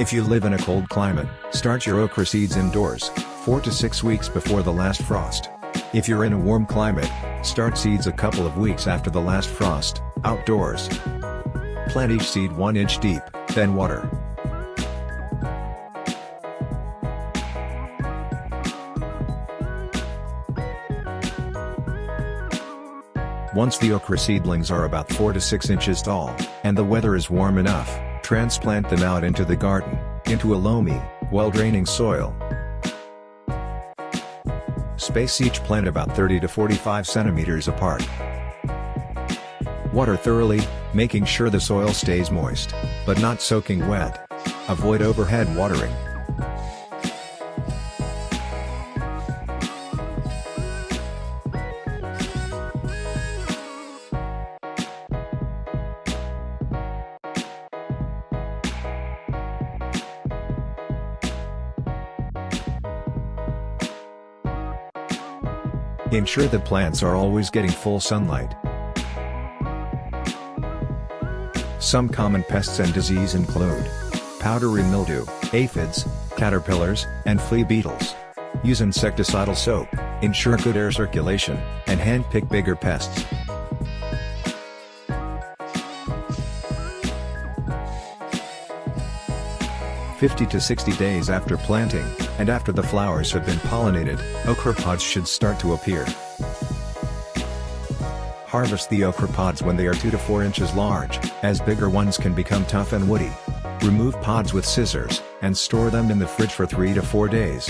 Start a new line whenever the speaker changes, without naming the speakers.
If you live in a cold climate, start your okra seeds indoors, 4 to 6 weeks before the last frost. If you're in a warm climate, start seeds a couple of weeks after the last frost, outdoors. Plant each seed 1 inch deep, then water. Once the okra seedlings are about 4 to 6 inches tall, and the weather is warm enough, transplant them out into the garden, into a loamy, well-draining soil. Space each plant about 30 to 45 centimeters apart. Water thoroughly, making sure the soil stays moist, but not soaking wet. Avoid overhead watering. Ensure the plants are always getting full sunlight. Some common pests and disease include powdery mildew, aphids, caterpillars, and flea beetles. Use insecticidal soap, ensure good air circulation, and hand-pick bigger pests. "50 to 60 days after planting, and after the flowers have been pollinated, okra pods should start to appear. Harvest the okra pods when they are 2 to 4 inches large, as bigger ones can become tough and woody. Remove pods with scissors, and store them in the fridge for 3 to 4 days.